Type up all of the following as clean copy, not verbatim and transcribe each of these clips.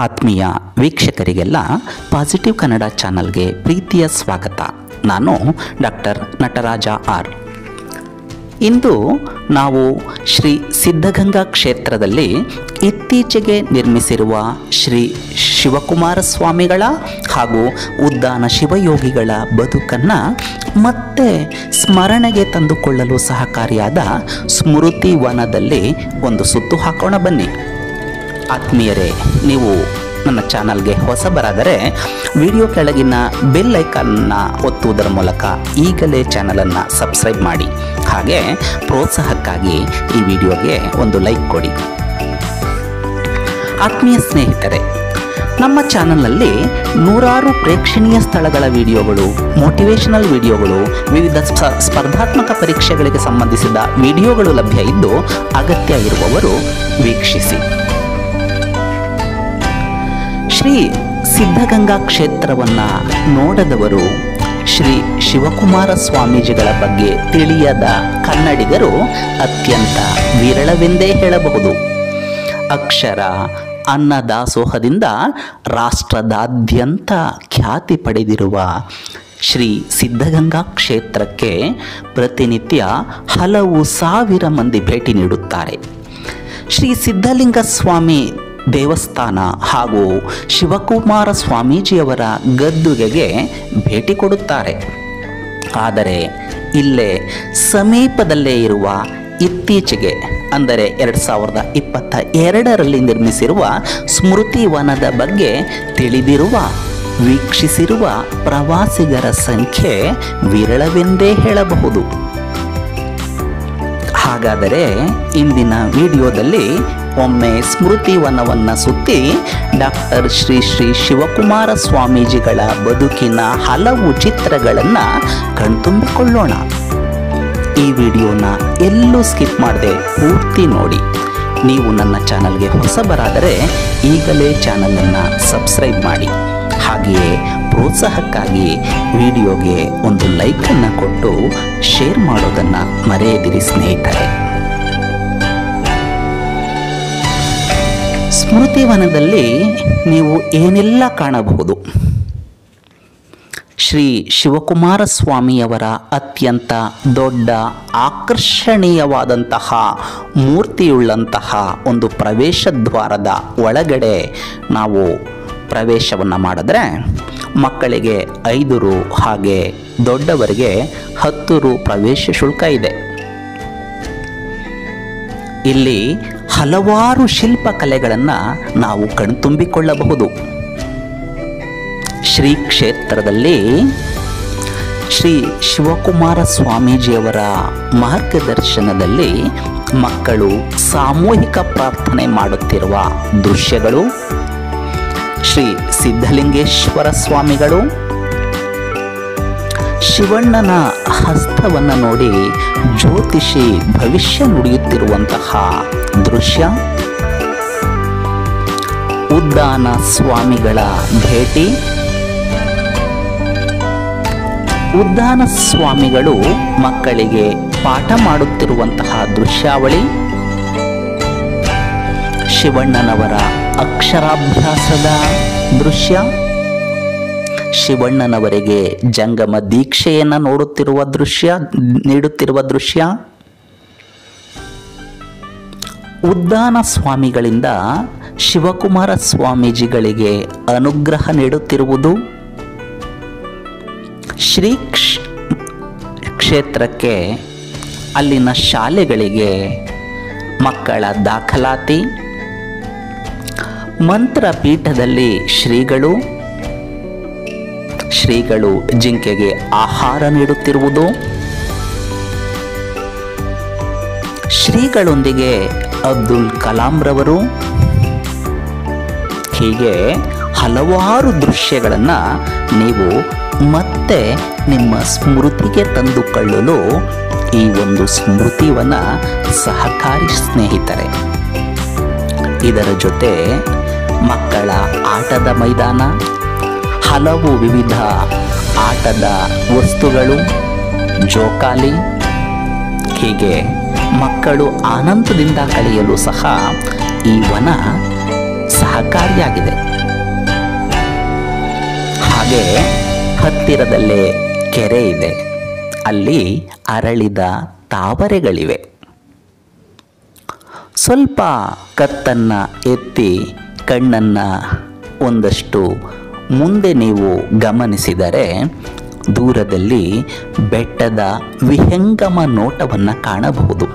ಆತ್ಮೀಯ ವೀಕ್ಷಕರಿಗೆಲ್ಲ ಪಾಸಿಟಿವ್ ಕನ್ನಡ ಚಾನಲ್ಗೆ ಪ್ರೀತಿಯ ಸ್ವಾಗತ. ನಾನು ಡಾಕ್ಟರ್ ನಟರಾಜ ಆರ್. ಇಂದು ನಾವು ಶ್ರೀ ಸಿದ್ಧಗಂಗಾ ಕ್ಷೇತ್ರದಲ್ಲಿ ಇತ್ತೀಚೆಗೆ ನಿರ್ಮಿಸಿರುವ ಶ್ರೀ ಶಿವಕುಮಾರ ಸ್ವಾಮಿಗಳ ಹಾಗೂ ಉದ್ದಾನ ಶಿವಯೋಗಿಗಳ ಬದುಕನ್ನು ಮತ್ತೆ ಸ್ಮರಣೆಗೆ ತಂದುಕೊಳ್ಳಲು ಸಹಕಾರಿಯಾದ ಸ್ಮೃತಿ ವನದಲ್ಲಿ ಒಂದು ಸುತ್ತು ಹಾಕೋಣ ಬನ್ನಿ. ಆತ್ಮೀಯರೇ, ನೀವು ನನ್ನ ಚಾನಲ್ಗೆ ಹೊಸಬರಾದರೆ ವಿಡಿಯೋ ಕೆಳಗಿನ ಬೆಲ್ ಐಕಾನ್ನ ಒತ್ತುವುದರ ಮೂಲಕ ಈಗಲೇ ಚಾನಲನ್ನು ಸಬ್ಸ್ಕ್ರೈಬ್ ಮಾಡಿ. ಹಾಗೆ ಪ್ರೋತ್ಸಾಹಕ್ಕಾಗಿ ಈ ವಿಡಿಯೋಗೆ ಒಂದು ಲೈಕ್ ಕೊಡಿ. ಆತ್ಮೀಯ ಸ್ನೇಹಿತರೆ, ನಮ್ಮ ಚಾನಲ್ನಲ್ಲಿ ನೂರಾರು ಪ್ರೇಕ್ಷಣೀಯ ಸ್ಥಳಗಳ ವಿಡಿಯೋಗಳು, ಮೋಟಿವೇಶನಲ್ ವಿಡಿಯೋಗಳು, ವಿವಿಧ ಸ್ಪರ್ಧಾತ್ಮಕ ಪರೀಕ್ಷೆಗಳಿಗೆ ಸಂಬಂಧಿಸಿದ ವಿಡಿಯೋಗಳು ಲಭ್ಯ ಇದ್ದು ಅಗತ್ಯ ಇರುವವರು ವೀಕ್ಷಿಸಿ. ಶ್ರೀ ಸಿದ್ಧಗಂಗಾ ಕ್ಷೇತ್ರವನ್ನು ನೋಡದವರು, ಶ್ರೀ ಶಿವಕುಮಾರ ಸ್ವಾಮೀಜಿಗಳ ಬಗ್ಗೆ ತಿಳಿಯದ ಕನ್ನಡಿಗರು ಅತ್ಯಂತ ವಿರಳವೆಂದೇ ಹೇಳಬಹುದು. ಅಕ್ಷರ ಅನ್ನದಾಸೋಹದಿಂದ ರಾಷ್ಟ್ರದಾದ್ಯಂತ ಖ್ಯಾತಿ ಪಡೆದಿರುವ ಶ್ರೀ ಸಿದ್ಧಗಂಗಾ ಕ್ಷೇತ್ರಕ್ಕೆ ಪ್ರತಿನಿತ್ಯ ಹಲವು ಸಾವಿರ ಮಂದಿ ಭೇಟಿ ನೀಡುತ್ತಾರೆ. ಶ್ರೀ ಸಿದ್ಧಲಿಂಗ ಸ್ವಾಮಿ ದೇವಸ್ಥಾನ ಹಾಗೂ ಶಿವಕುಮಾರ ಸ್ವಾಮೀಜಿಯವರ ಗದ್ದುಗೆಗೆ ಭೇಟಿ ಕೊಡುತ್ತಾರೆ. ಆದರೆ ಇಲ್ಲೇ ಸಮೀಪದಲ್ಲೇ ಇರುವ ಇತ್ತೀಚೆಗೆ ಅಂದರೆ 2022ರಲ್ಲಿ ನಿರ್ಮಿಸಿರುವ ಸ್ಮೃತಿ ವನದ ಬಗ್ಗೆ ತಿಳಿದಿರುವ, ವೀಕ್ಷಿಸಿರುವ ಪ್ರವಾಸಿಗರ ಸಂಖ್ಯೆ ವಿರಳವೆಂದೇ ಹೇಳಬಹುದು. ಹಾಗಾದರೆ ಇಂದಿನ ವಿಡಿಯೋದಲ್ಲಿ ಒಮ್ಮೆ ಸ್ಮೃತಿ ವನವನ್ನು ಸುತ್ತಿ ಡಾಕ್ಟರ್ ಶ್ರೀ ಶಿವಕುಮಾರ ಸ್ವಾಮೀಜಿಗಳ ಬದುಕಿನ ಹಲವು ಚಿತ್ರಗಳನ್ನು ಕಣ್ತುಂಬಿಕೊಳ್ಳೋಣ. ಈ ವಿಡಿಯೋನ ಎಲ್ಲೂ ಸ್ಕಿಪ್ ಮಾಡದೆ ಪೂರ್ತಿ ನೋಡಿ. ನೀವು ನನ್ನ ಚಾನಲ್ಗೆ ಹೊಸಬರಾದರೆ ಈಗಲೇ ಚಾನಲನ್ನು ಸಬ್ಸ್ಕ್ರೈಬ್ ಮಾಡಿ. ಹಾಗೆಯೇ ಪ್ರೋತ್ಸಾಹಕ್ಕಾಗಿ ವಿಡಿಯೋಗೆ ಒಂದು ಲೈಕನ್ನು ಕೊಟ್ಟು ಶೇರ್ ಮಾಡೋದನ್ನು ಮರೆಯದಿರಿ ಸ್ನೇಹಿತರೆ. ಸ್ಮೃತಿ ವನದಲ್ಲಿ ನೀವು ಏನೆಲ್ಲ ಕಾಣಬಹುದು? ಶ್ರೀ ಶಿವಕುಮಾರ ಸ್ವಾಮಿಯವರ ಅತ್ಯಂತ ದೊಡ್ಡ ಆಕರ್ಷಣೀಯವಾದಂತಹ ಮೂರ್ತಿಯುಳ್ಳಂತಹ ಒಂದು ಪ್ರವೇಶ ದ್ವಾರದ ಒಳಗಡೆ ನಾವು ಪ್ರವೇಶವನ್ನು ಮಾಡಿದ್ರೆ ಮಕ್ಕಳಿಗೆ 5 ರು ಹಾಗೆ ದೊಡ್ಡವರಿಗೆ 10 ರು ಪ್ರವೇಶ ಶುಲ್ಕ ಇದೆ. ಇಲ್ಲಿ ಹಲವಾರು ಶಿಲ್ಪಕಲೆಗಳನ್ನು ನಾವು ಕಣ್ತುಂಬಿಕೊಳ್ಳಬಹುದು. ಶ್ರೀ ಕ್ಷೇತ್ರದಲ್ಲಿ ಶ್ರೀ ಶಿವಕುಮಾರ ಸ್ವಾಮೀಜಿಯವರ ಮಾರ್ಗದರ್ಶನದಲ್ಲಿ ಮಕ್ಕಳು ಸಾಮೂಹಿಕ ಪ್ರಾರ್ಥನೆ ಮಾಡುತ್ತಿರುವ ದೃಶ್ಯಗಳು, ಶ್ರೀ ಸಿದ್ಧಲಿಂಗೇಶ್ವರ ಸ್ವಾಮಿಗಳು ಶಿವಣ್ಣನ ಹಸ್ತವನ್ನು ನೋಡಿ ಜ್ಯೋತಿಷಿ ಭವಿಷ್ಯ ನುಡಿಯುತ್ತಿರುವಂತಹ ದೃಶ್ಯ, ಉದ್ದಾನ ಸ್ವಾಮಿಗಳ ಭೇಟಿ, ಉದ್ದಾನ ಸ್ವಾಮಿಗಳು ಮಕ್ಕಳಿಗೆ ಪಾಠ ಮಾಡುತ್ತಿರುವಂತಹ ದೃಶ್ಯಾವಳಿ, ಶಿವಣ್ಣನವರ ಅಕ್ಷರಾಭ್ಯಾಸದ ದೃಶ್ಯ, ಶಿವಣ್ಣನವರಿಗೆ ಜಂಗಮ ದೀಕ್ಷೆಯನ್ನು ನೀಡುತ್ತಿರುವ ದೃಶ್ಯ, ಉದ್ದಾನ ಸ್ವಾಮಿಗಳಿಂದ ಶಿವಕುಮಾರ ಸ್ವಾಮೀಜಿಗಳಿಗೆ ಅನುಗ್ರಹ ನೀಡುತ್ತಿರುವುದು, ಶ್ರೀ ಕ್ಷೇತ್ರಕ್ಕೆ ಅಲ್ಲಿನ ಶಾಲೆಗಳಿಗೆ ಮಕ್ಕಳ ದಾಖಲಾತಿ, ಮಂತ್ರಪೀಠದಲ್ಲಿ ಶ್ರೀಗಳು ಜಿಂಕೆಗೆ ಆಹಾರ ನೀಡುತ್ತಿರುವುದು, ಶ್ರೀಗಳೊಂದಿಗೆ ಅಬ್ದುಲ್ ಕಲಾಂ ರವರು, ಹೀಗೆ ಹಲವಾರು ದೃಶ್ಯಗಳನ್ನು ನೀವು ಮತ್ತೆ ನಿಮ್ಮ ಸ್ಮೃತಿಗೆ ತಂದುಕೊಳ್ಳಲು ಈ ಒಂದು ಸ್ಮೃತಿವನ ಸಹಕಾರಿ ಸ್ನೇಹಿತರೆ. ಇದರ ಜೊತೆ ಮಕ್ಕಳ ಆಟದ ಮೈದಾನ, ಹಲವು ವಿವಿಧ ಆಟದ ವಸ್ತುಗಳು, ಜೋಕಾಲಿ, ಹೀಗೆ ಮಕ್ಕಳು ಆನಂದದಿಂದ ಕಳೆಯಲು ಸಹ ಈ ವನ ಸಹಕಾರಿಯಾಗಿದೆ. ಹಾಗೆ ಹತ್ತಿರದಲ್ಲೇ ಕೆರೆ ಇದೆ, ಅಲ್ಲಿ ಅರಳಿದ ತಾವರೆಗಳಿವೆ. ಸ್ವಲ್ಪ ಕತ್ತನ್ನು ಎತ್ತಿ ಕಣ್ಣನ್ನು ಒಂದಷ್ಟು ಮುಂದೆ ನೀವು ಗಮನಿಸಿದರೆ ದೂರದಲ್ಲಿ ಬೆಟ್ಟದ ವಿಹಂಗಮ ನೋಟವನ್ನು ಕಾಣಬಹುದು.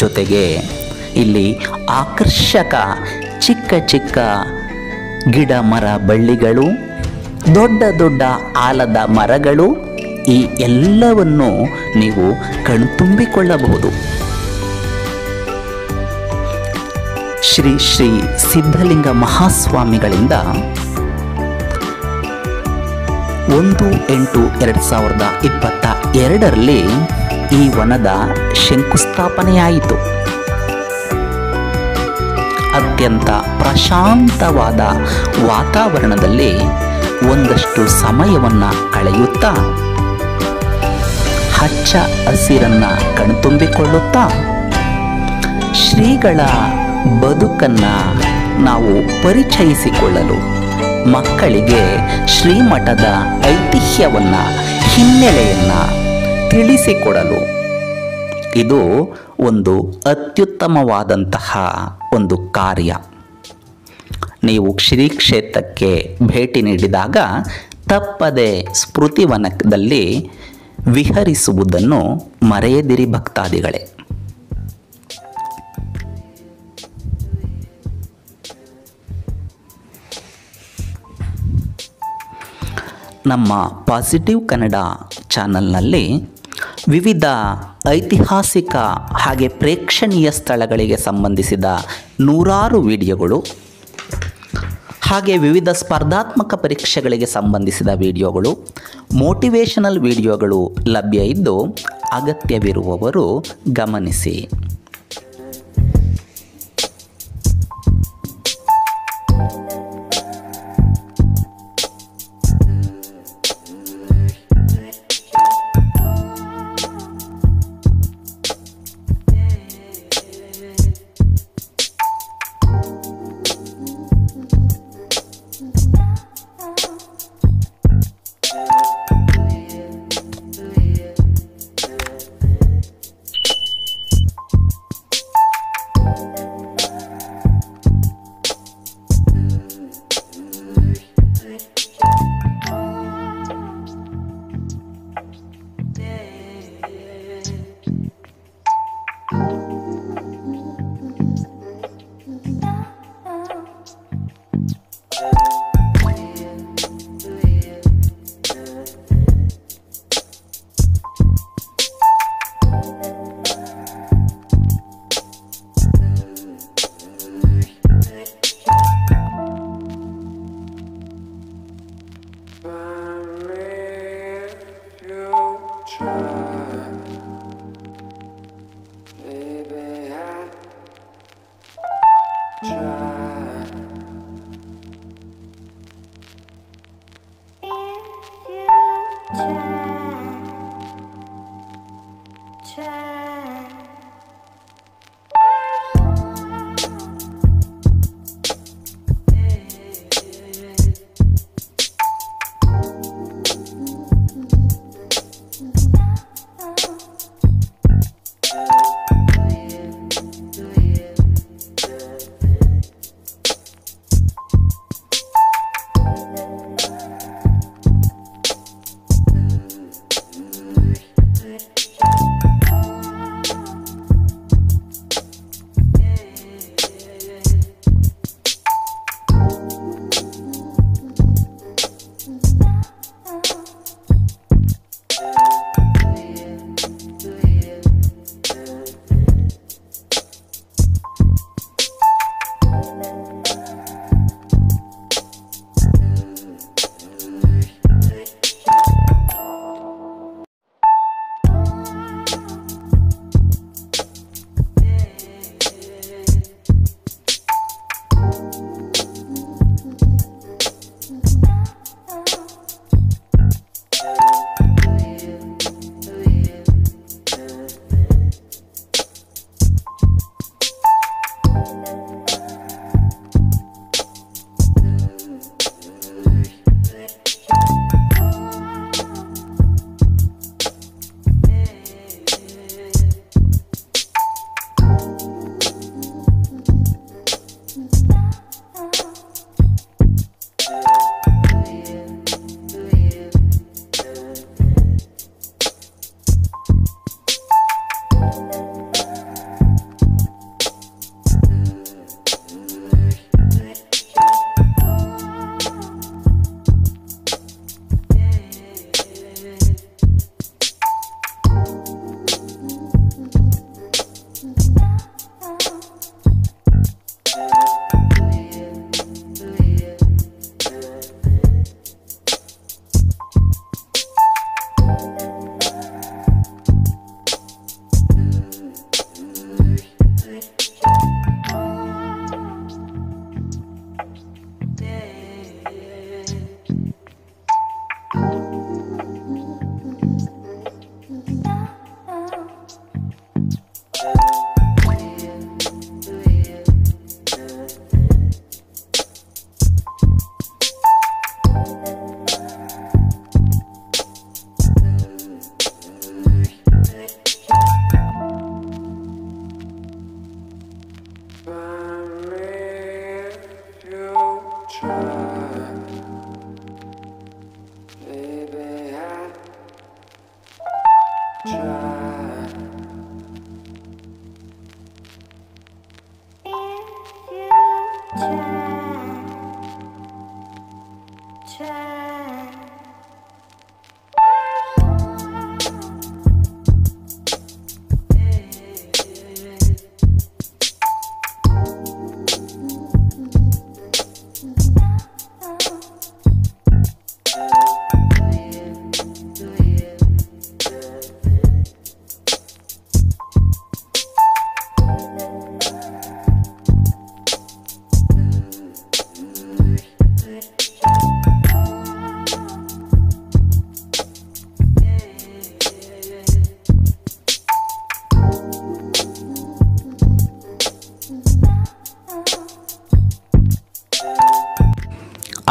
ಜೊತೆಗೆ ಇಲ್ಲಿ ಆಕರ್ಷಕ ಚಿಕ್ಕ ಚಿಕ್ಕ ಗಿಡ ಮರ ಬಳ್ಳಿಗಳು, ದೊಡ್ಡ ದೊಡ್ಡ ಆಲದ ಮರಗಳು, ಈ ಎಲ್ಲವನ್ನು ನೀವು ಕಣ್ತುಂಬಿಕೊಳ್ಳಬಹುದು. ಶ್ರೀ ಶ್ರೀ ಸಿದ್ಧಲಿಂಗ ಮಹಾಸ್ವಾಮಿಗಳಿಂದ 1/8/2022 ಈ ವನದ ಶಂಕುಸ್ಥಾಪನೆಯಾಯಿತು. ಅತ್ಯಂತ ಪ್ರಶಾಂತವಾದ ವಾತಾವರಣದಲ್ಲಿ ಒಂದಷ್ಟು ಸಮಯವನ್ನು ಕಳೆಯುತ್ತಾ ಹಚ್ಚ ಹಸಿರನ್ನ ಕಣ್ತುಂಬಿಕೊಳ್ಳುತ್ತಾ ಶ್ರೀಗಳ ಬದುಕನ್ನು ನಾವು ಪರಿಚಯಿಸಿಕೊಳ್ಳಲು, ಮಕ್ಕಳಿಗೆ ಶ್ರೀಮಠದ ಐತಿಹ್ಯವನ್ನು, ಹಿನ್ನೆಲೆಯನ್ನು ತಿಳಿಸಿಕೊಡಲು ಇದು ಒಂದು ಅತ್ಯುತ್ತಮವಾದಂತಹ ಒಂದು ಕಾರ್ಯ. ನೀವು ಶ್ರೀ ಕ್ಷೇತ್ರಕ್ಕೆ ಭೇಟಿ ನೀಡಿದಾಗ ತಪ್ಪದೆ ಸ್ಮೃತಿವನದಲ್ಲಿ ವಿಹರಿಸುವುದನ್ನು ಮರೆಯದಿರಿ ಭಕ್ತಾದಿಗಳೇ. ನಮ್ಮ ಪಾಸಿಟಿವ್ ಕನ್ನಡ ಚಾನಲ್ನಲ್ಲಿ ವಿವಿಧ ಐತಿಹಾಸಿಕ ಹಾಗೆ ಪ್ರೇಕ್ಷಣೀಯ ಸ್ಥಳಗಳಿಗೆ ಸಂಬಂಧಿಸಿದ ನೂರಾರು ವಿಡಿಯೋಗಳು, ಹಾಗೆ ವಿವಿಧ ಸ್ಪರ್ಧಾತ್ಮಕ ಪರೀಕ್ಷೆಗಳಿಗೆ ಸಂಬಂಧಿಸಿದ ವಿಡಿಯೋಗಳು, ಮೋಟಿವೇಶನಲ್ ವಿಡಿಯೋಗಳು ಲಭ್ಯ ಇದ್ದು ಅಗತ್ಯವಿರುವವರು ಗಮನಿಸಿ.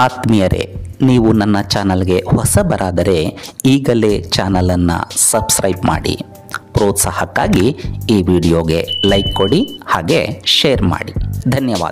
ಆತ್ಮೀಯರೇ, ನೀವು ನನ್ನ ಚಾನಲ್ಗೆ ಹೊಸಬರಾದರೆ ಈಗಲೇ ಚಾನಲನ್ನು ಸಬ್ಸ್ಕ್ರೈಬ್ ಮಾಡಿ. ಪ್ರೋತ್ಸಾಹಕ್ಕಾಗಿ ಈ ವಿಡಿಯೋಗೆ ಲೈಕ್ ಕೊಡಿ, ಹಾಗೆ ಶೇರ್ ಮಾಡಿ. ಧನ್ಯವಾದ.